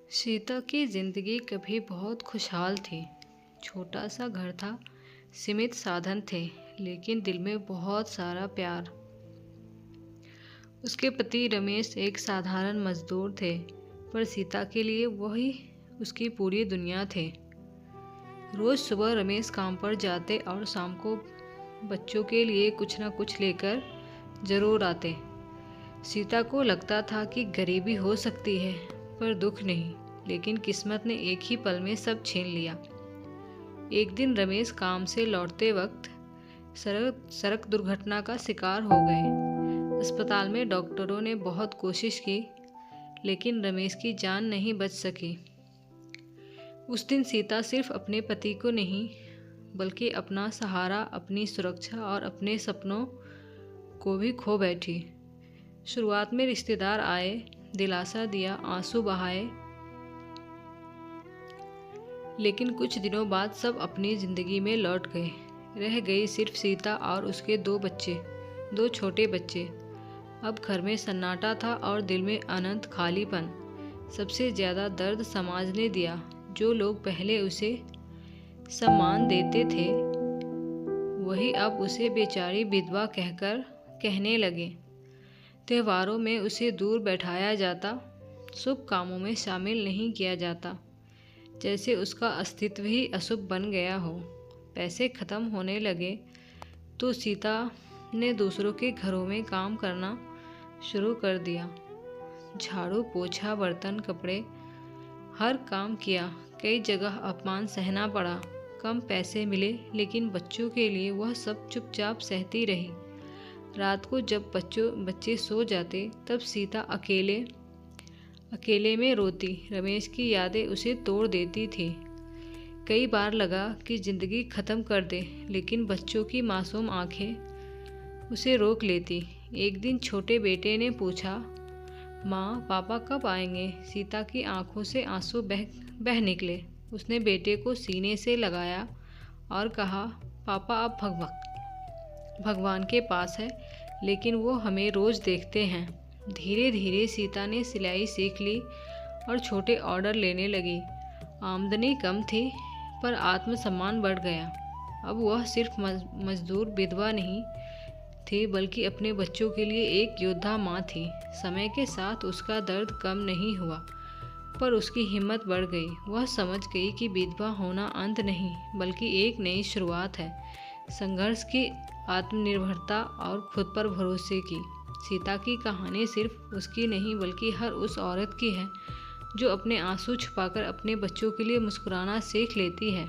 सीता की जिंदगी कभी बहुत खुशहाल थी। छोटा सा घर था, सीमित साधन थे, लेकिन दिल में बहुत सारा प्यार। उसके पति रमेश एक साधारण मजदूर थे, पर सीता के लिए वही उसकी पूरी दुनिया थे। रोज सुबह रमेश काम पर जाते और शाम को बच्चों के लिए कुछ न कुछ लेकर जरूर आते। सीता को लगता था कि गरीबी हो सकती है, पर दुख नहीं। लेकिन किस्मत ने एक ही पल में सब छीन लिया। एक दिन रमेश काम से लौटते वक्त सड़क दुर्घटना का शिकार हो गए। अस्पताल में डॉक्टरों ने बहुत कोशिश की, लेकिन रमेश की जान नहीं बच सकी। उस दिन सीता सिर्फ अपने पति को नहीं, बल्कि अपना सहारा, अपनी सुरक्षा और अपने सपनों को भी खो बैठी। शुरुआत में रिश्तेदार आए, दिलासा दिया, आंसू बहाए, लेकिन कुछ दिनों बाद सब अपनी जिंदगी में लौट गए। रह गई सिर्फ सीता और उसके दो छोटे बच्चे। अब घर में सन्नाटा था और दिल में अनंत खालीपन। सबसे ज्यादा दर्द समाज ने दिया। जो लोग पहले उसे सम्मान देते थे, वही अब उसे बेचारी विधवा कहने लगे। त्योहारों में उसे दूर बैठाया जाता, शुभ कामों में शामिल नहीं किया जाता, जैसे उसका अस्तित्व ही अशुभ बन गया हो। पैसे खत्म होने लगे तो सीता ने दूसरों के घरों में काम करना शुरू कर दिया। झाड़ू, पोछा, बर्तन, कपड़े, हर काम किया। कई जगह अपमान सहना पड़ा, कम पैसे मिले, लेकिन बच्चों के लिए वह सब चुपचाप सहती रही। रात को जब बच्चे सो जाते, तब सीता अकेले में रोती। रमेश की यादें उसे तोड़ देती थी। कई बार लगा कि जिंदगी खत्म कर दे, लेकिन बच्चों की मासूम आंखें उसे रोक लेती। एक दिन छोटे बेटे ने पूछा, माँ, पापा कब आएंगे? सीता की आंखों से आंसू बह निकले। उसने बेटे को सीने से लगाया और कहा, पापा अब भगवान के पास है, लेकिन वो हमें रोज देखते हैं। धीरे धीरे सीता ने सिलाई सीख ली और छोटे ऑर्डर लेने लगी। आमदनी कम थी, पर आत्मसम्मान बढ़ गया। अब वह सिर्फ मजदूर विधवा नहीं थी, बल्कि अपने बच्चों के लिए एक योद्धा माँ थी। समय के साथ उसका दर्द कम नहीं हुआ, पर उसकी हिम्मत बढ़ गई। वह समझ गई कि विधवा होना अंत नहीं, बल्कि एक नई शुरुआत है। संघर्ष की, आत्मनिर्भरता और खुद पर भरोसे की। सीता की कहानी सिर्फ उसकी नहीं, बल्कि हर उस औरत की है जो अपने आंसू छुपाकर अपने बच्चों के लिए मुस्कुराना सीख लेती है।